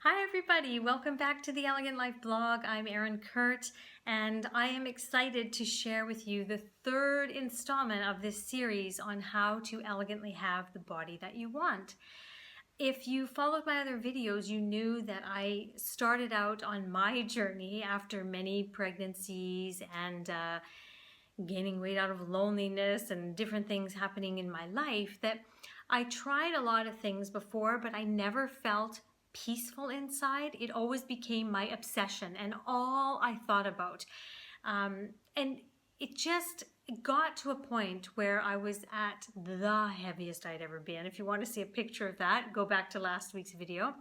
Hi everybody, welcome back to the Elegant Life blog. I'm Erin Kurt and I am excited to share with you the third installment of this series on how to elegantly have the body that you want. If you followed my other videos, you knew that I started out on my journey after many pregnancies and gaining weight out of loneliness and different things happening in my life, that I tried a lot of things before, but I never felt peaceful inside. It always became my obsession and all I thought about. And it just got to a point where I was at the heaviest I'd ever been. If you want to see a picture of that, go back to last week's video.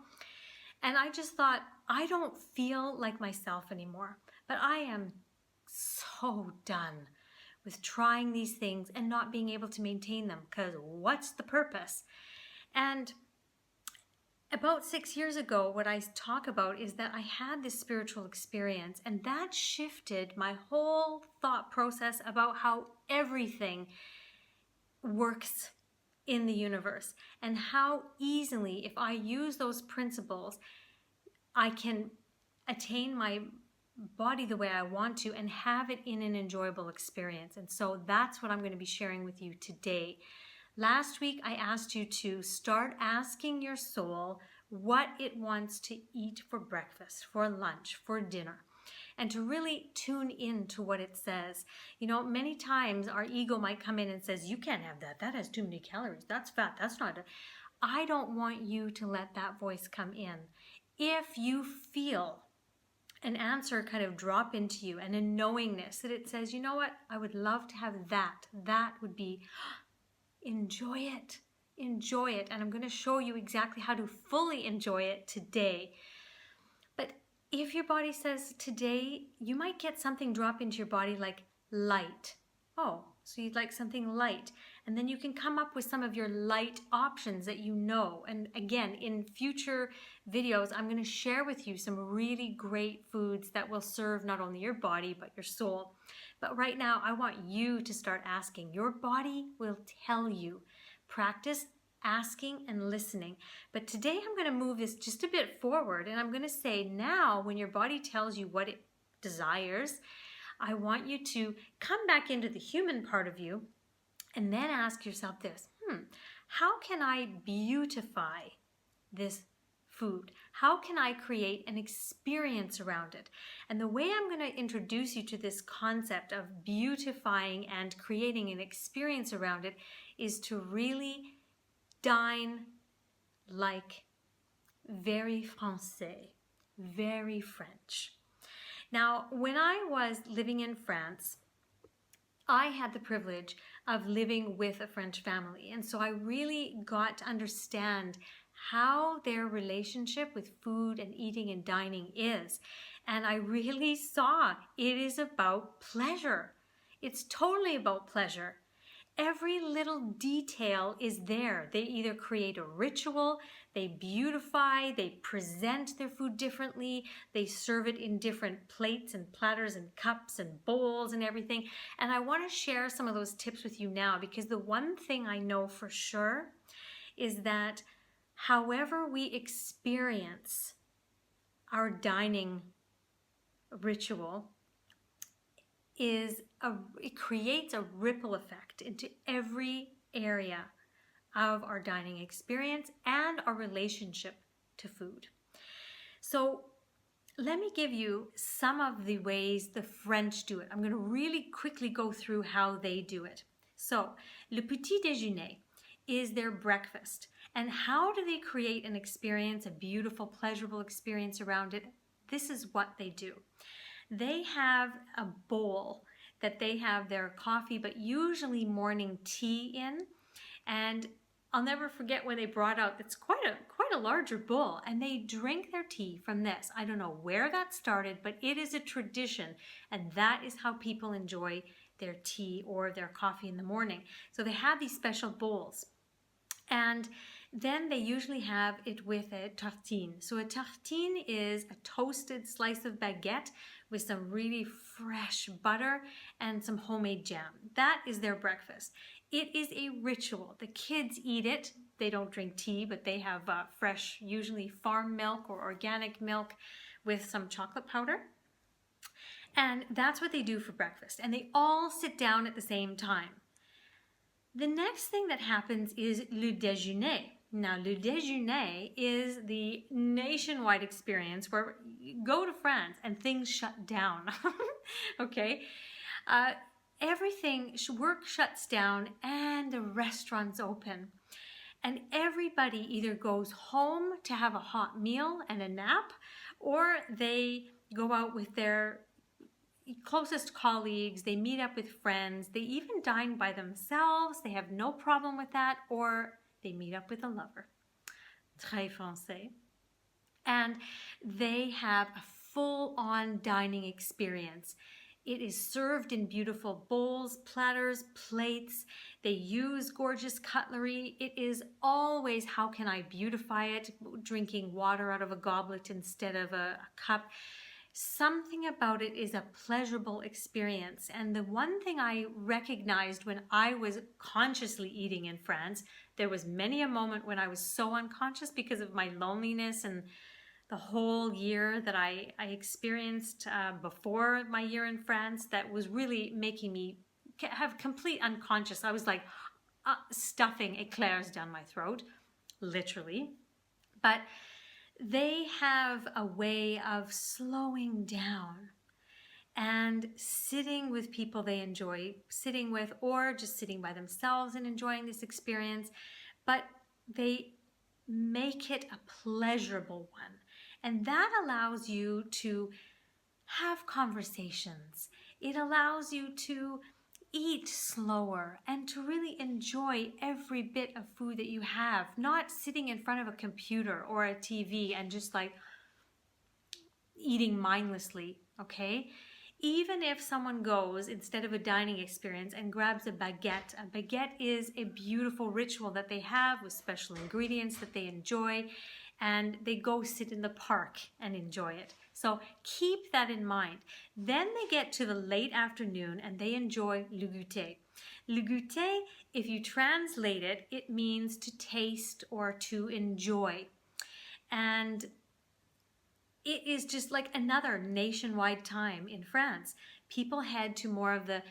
And I just thought, I don't feel like myself anymore, but I am so done with trying these things and not being able to maintain them, because what's the purpose? And about 6 years ago, what I talk about is that I had this spiritual experience, and that shifted my whole thought process about how everything works in the universe and how easily, if I use those principles, I can attain my body the way I want to and have it in an enjoyable experience. And so that's what I'm going to be sharing with you today. Last week, I asked you to start asking your soul what it wants to eat for breakfast, for lunch, for dinner, and to really tune in to what it says. You know, many times our ego might come in and says, you can't have that. That has too many calories. That's fat. That's not. I don't want you to let that voice come in. If you feel an answer kind of drop into you and a knowingness that it says, you know what, I would love to have that. That would be, enjoy it. Enjoy it. And I'm going to show you exactly how to fully enjoy it today. But if your body says today, you might get something drop into your body like light. Oh, so you'd like something light. And then you can come up with some of your light options that you know. And again, in future videos, I'm going to share with you some really great foods that will serve not only your body, but your soul. But right now, I want you to start asking. Your body will tell you. Practice asking and listening. But today I'm going to move this just a bit forward, and I'm going to say now, when your body tells you what it desires, I want you to come back into the human part of you and then ask yourself this, how can I beautify this food? How can I create an experience around it? And the way I'm going to introduce you to this concept of beautifying and creating an experience around it is to really dine like very Français, very French. Now, when I was living in France, I had the privilege of living with a French family. And so I really got to understand how their relationship with food and eating and dining is. And I really saw it is about pleasure. It's totally about pleasure. Every little detail is there. They either create a ritual, they beautify, they present their food differently, they serve it in different plates and platters and cups and bowls and everything. And I want to share some of those tips with you now, because the one thing I know for sure is that however we experience our dining ritual, it creates a ripple effect into every area of our dining experience and our relationship to food. So let me give you some of the ways the French do it. I'm going to really quickly go through how they do it. So le petit déjeuner is their breakfast. And how do they create an experience, a beautiful, pleasurable experience around it? This is what they do. They have a bowl that they have their coffee, but usually morning tea in. And I'll never forget when they brought out, it's quite a larger bowl, and they drink their tea from this. I don't know where that started, but it is a tradition, and that is how people enjoy their tea or their coffee in the morning. So they have these special bowls. And then they usually have it with a tartine. So a tartine is a toasted slice of baguette with some really fresh butter and some homemade jam. That is their breakfast. It is a ritual. The kids eat it. they don't drink tea, but they have fresh, usually farm milk or organic milk with some chocolate powder. And that's what they do for breakfast. And they all sit down at the same time. The next thing that happens is le déjeuner. Now, le déjeuner is the nationwide experience where you go to France and things shut down. Okay? Everything, work shuts down and the restaurants open. And everybody either goes home to have a hot meal and a nap, or they go out with their closest colleagues, they meet up with friends, they even dine by themselves, they have no problem with that, or they meet up with a lover. Très français. And they have a full-on dining experience. It is served in beautiful bowls, platters, plates. They use gorgeous cutlery. It is always, how can I beautify it? Drinking water out of a goblet instead of a cup. Something about it is a pleasurable experience. And the one thing I recognized when I was consciously eating in France, there was many a moment when I was so unconscious because of my loneliness and the whole year that I experienced before my year in France, that was really making me have complete unconscious. I was like stuffing eclairs down my throat, literally. But they have a way of slowing down and sitting with people they enjoy sitting with, or just sitting by themselves and enjoying this experience. But they make it a pleasurable one. And that allows you to have conversations. It allows you to eat slower and to really enjoy every bit of food that you have, not sitting in front of a computer or a TV and just like eating mindlessly, okay? Even if someone goes, instead of a dining experience, and grabs a baguette is a beautiful ritual that they have with special ingredients that they enjoy, and they go sit in the park and enjoy it. So keep that in mind. Then they get to the late afternoon and they enjoy le goûter. Le goûter, if you translate it, it means to taste or to enjoy. And it is just like another nationwide time in France. People head to more of the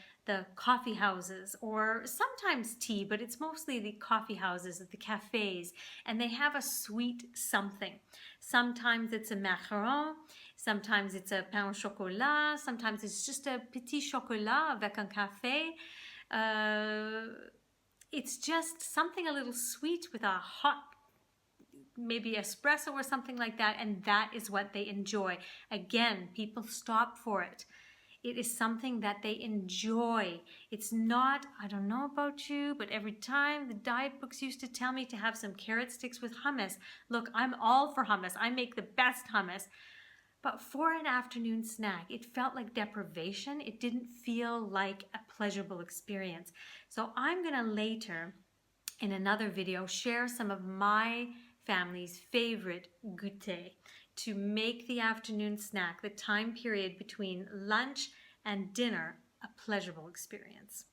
coffee houses, or sometimes tea, but it's mostly the coffee houses, the cafes, and they have a sweet something. Sometimes it's a macaron, sometimes it's a pain au chocolat, sometimes it's just a petit chocolat avec un café. It's just something a little sweet with a hot, maybe espresso or something like that, and that is what they enjoy. Again, people stop for it. It is something that they enjoy. It's not, I don't know about you, but every time the diet books used to tell me to have some carrot sticks with hummus. Look, I'm all for hummus. I make the best hummus. But for an afternoon snack, it felt like deprivation. It didn't feel like a pleasurable experience. So I'm going to later, in another video, share some of my family's favorite goûter to make the afternoon snack, the time period between lunch and dinner, a pleasurable experience.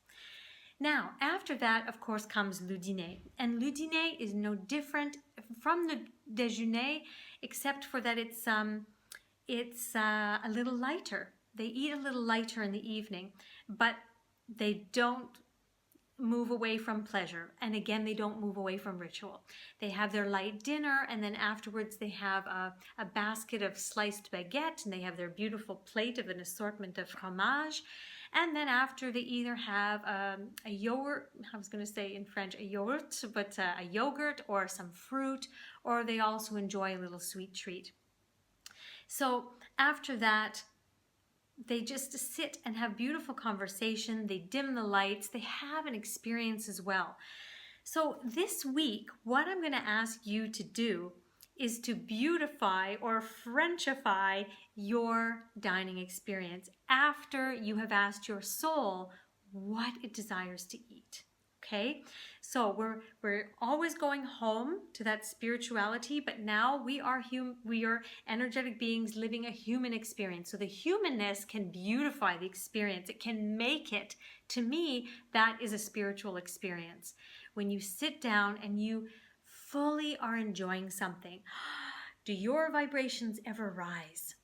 Now, after that, of course, comes le dîner. And le dîner is no different from the déjeuner, except for that it's a little lighter. They eat a little lighter in the evening, but they don't move away from pleasure. And again, they don't move away from ritual. They have their light dinner, and then afterwards they have a basket of sliced baguette, and they have their beautiful plate of an assortment of fromage. And then after, they either have a yogurt, I was going to say in French a yogurt, but a yogurt or some fruit, or they also enjoy a little sweet treat. So after that, they just sit and have beautiful conversation. They dim the lights. They have an experience as well. So this week, what I'm going to ask you to do is to beautify or Frenchify your dining experience after you have asked your soul what it desires to eat. Okay, so we're always going home to that spirituality, but now we are energetic beings living a human experience. So the humanness can beautify the experience. It can make it. To me, that is a spiritual experience. When you sit down and you fully are enjoying something. Do your vibrations ever rise?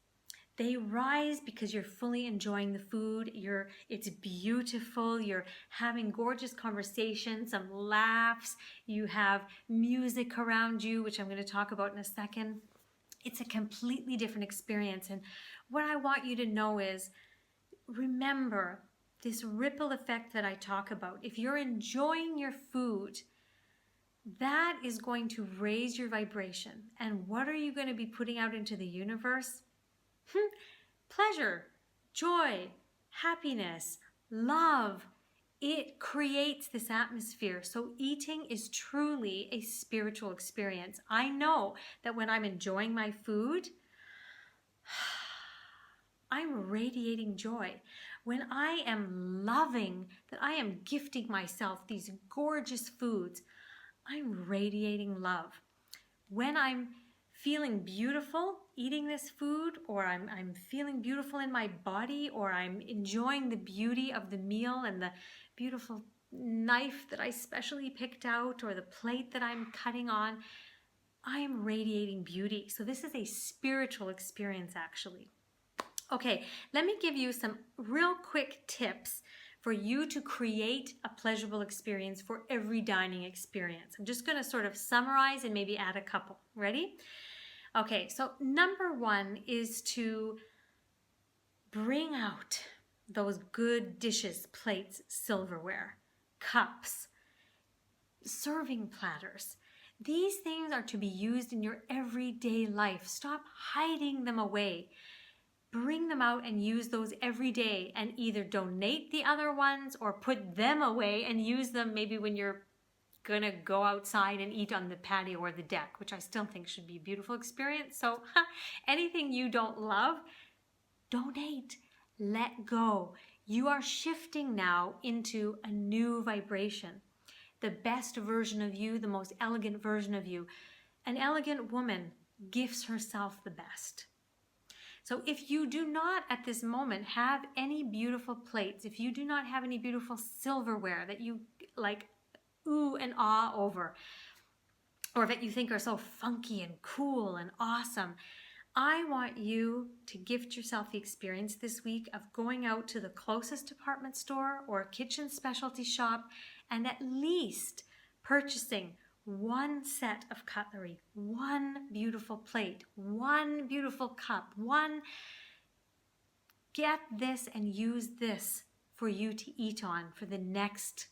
They rise because you're fully enjoying the food. It's beautiful. You're having gorgeous conversations, some laughs. You have music around you, which I'm going to talk about in a second. It's a completely different experience. And what I want you to know is, remember this ripple effect that I talk about. If you're enjoying your food, that is going to raise your vibration. And what are you going to be putting out into the universe? Pleasure, joy, happiness, love. It creates this atmosphere. So eating is truly a spiritual experience. I know that when I'm enjoying my food, I'm radiating joy. When I am loving, that I am gifting myself these gorgeous foods, I'm radiating love. When I'm feeling beautiful eating this food, or I'm feeling beautiful in my body, or I'm enjoying the beauty of the meal and the beautiful knife that I specially picked out, or the plate that I'm cutting on, I'm radiating beauty. So this is a spiritual experience, actually. Okay, let me give you some real quick tips for you to create a pleasurable experience for every dining experience. I'm just going to sort of summarize and maybe add a couple. Ready? Okay, so number one is to bring out those good dishes, plates, silverware, cups, serving platters. These things are to be used in your everyday life. Stop hiding them away. Bring them out and use those every day, and either donate the other ones or put them away and use them maybe when you're gonna go outside and eat on the patio or the deck, which I still think should be a beautiful experience. So anything you don't love, donate, let go. You are shifting now into a new vibration. The best version of you, the most elegant version of you. An elegant woman gifts herself the best. So if you do not at this moment have any beautiful plates, if you do not have any beautiful silverware that you like ooh and ah over, or that you think are so funky and cool and awesome, I want you to gift yourself the experience this week of going out to the closest department store or kitchen specialty shop and at least purchasing one set of cutlery, one beautiful plate, one beautiful cup, get this and use this for you to eat on for the next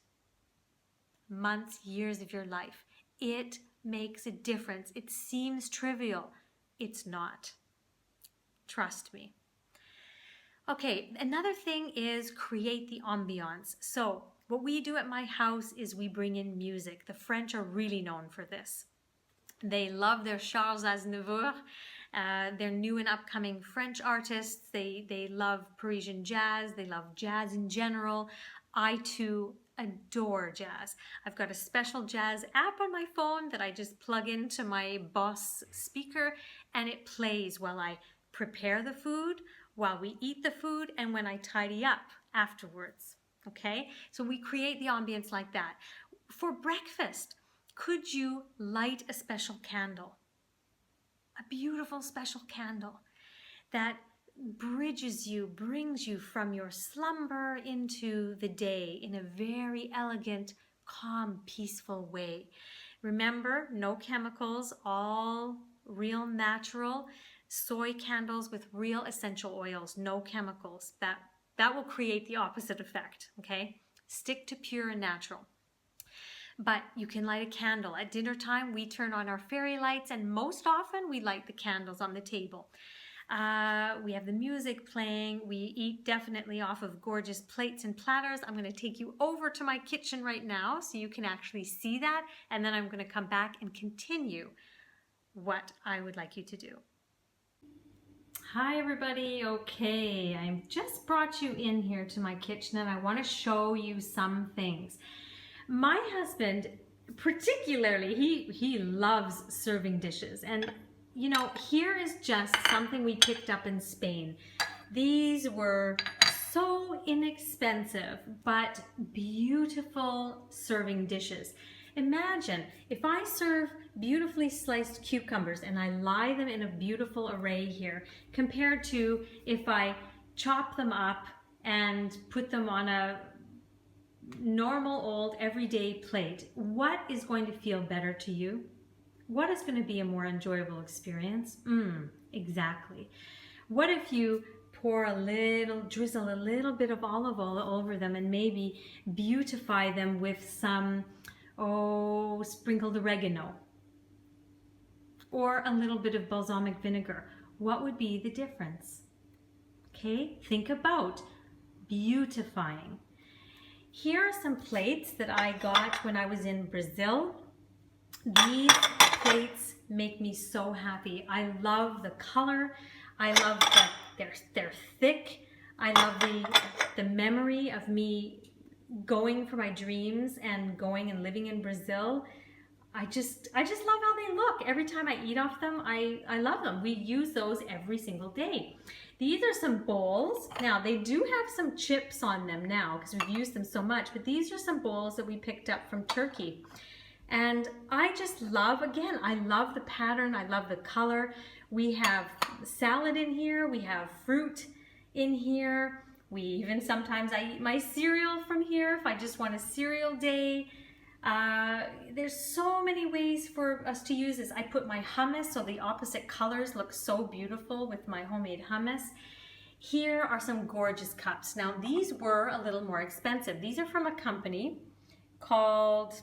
months, years of your life. It makes a difference. It seems trivial. It's not. Trust me. Okay, another thing is create the ambiance. So what we do at my house is we bring in music. The French are really known for this. They love their Charles Aznavour. They're new and upcoming French artists. They love Parisian jazz. They love jazz in general. I too adore jazz. I've got a special jazz app on my phone that I just plug into my Boss speaker, and it plays while I prepare the food, while we eat the food, and when I tidy up afterwards. Okay, so we create the ambience like that. For breakfast, could you light a special candle? A beautiful special candle that bridges you, brings you from your slumber into the day in a very elegant, calm, peaceful way. Remember, no chemicals, all real natural soy candles with real essential oils, no chemicals. That will create the opposite effect, okay? Stick to pure and natural. But you can light a candle. At dinner time, we turn on our fairy lights, and most often we light the candles on the table. We have the music playing. We eat definitely off of gorgeous plates and platters. I'm going to take you over to my kitchen right now so you can actually see that, and then I'm going to come back and continue what I would like you to do. Hi everybody. Okay, I've just brought you in here to my kitchen and I want to show you some things. My husband particularly, he loves serving dishes, and you know, here is just something we picked up in Spain. These were so inexpensive but beautiful serving dishes. Imagine if I serve beautifully sliced cucumbers and I lie them in a beautiful array here, compared to if I chop them up and put them on a normal old everyday plate, what is going to feel better to you? What is going to be a more enjoyable experience? Exactly. What if you drizzle a little bit of olive oil over them and maybe beautify them with some, sprinkled oregano or a little bit of balsamic vinegar? What would be the difference? Okay, think about beautifying. Here are some plates that I got when I was in Brazil. These plates make me so happy. I love the color. I love that they're thick. I love the memory of me going for my dreams and going and living in Brazil. I just love how they look. Every time I eat off them, I love them. We use those every single day. These are some bowls. Now, they do have some chips on them now because we've used them so much, but these are some bowls that we picked up from Turkey. And I just love, again, I love the pattern. I love the color. We have salad in here. We have fruit in here. Sometimes I eat my cereal from here if I just want a cereal day. There's so many ways for us to use this. I put my hummus so the opposite colors look so beautiful with my homemade hummus. Here are some gorgeous cups. Now these were a little more expensive. These are from a company called,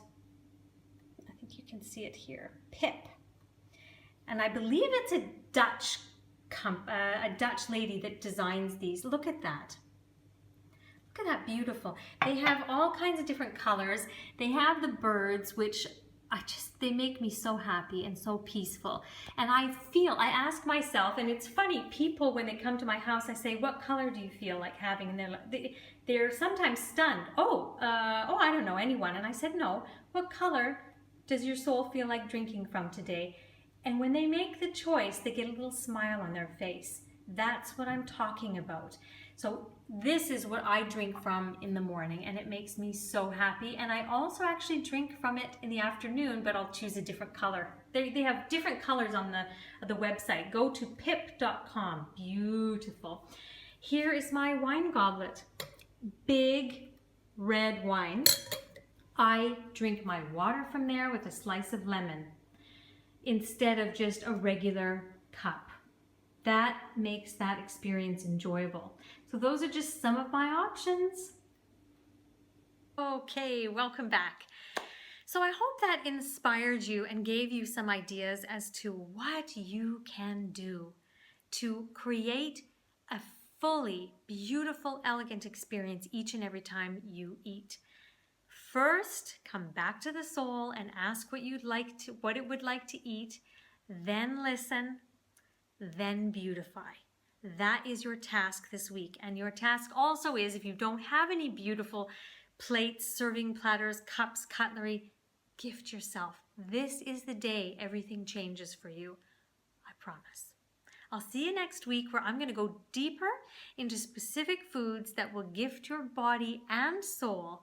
I think you can see it here, Pip. And I believe it's a Dutch lady that designs these. Look at that. Look at that, beautiful. They have all kinds of different colors. They have the birds, which they make me so happy and so peaceful. And I ask myself, and it's funny, people, when they come to my house, I say, what color do you feel like having? And they're sometimes stunned. I don't know anyone. And I said, no, what color does your soul feel like drinking from today? And when they make the choice, they get a little smile on their face. That's what I'm talking about. So this is what I drink from in the morning, and it makes me so happy. And I also actually drink from it in the afternoon, but I'll choose a different color. They have different colors on the website. Go to pip.com. Beautiful. Here is my wine goblet. Big red wine. I drink my water from there with a slice of lemon instead of just a regular cup. That makes that experience enjoyable. So those are just some of my options. Okay, welcome back. So I hope that inspired you and gave you some ideas as to what you can do to create a fully beautiful, elegant experience each and every time you eat. First, come back to the soul and ask what it would like to eat, then listen, then beautify. That is your task this week. And your task also is, if you don't have any beautiful plates, serving platters, cups, cutlery, gift yourself. This is the day everything changes for you. I promise. I'll see you next week, where I'm going to go deeper into specific foods that will gift your body and soul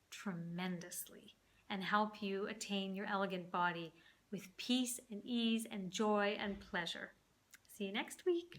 tremendously and help you attain your elegant body with peace and ease and joy and pleasure. See you next week.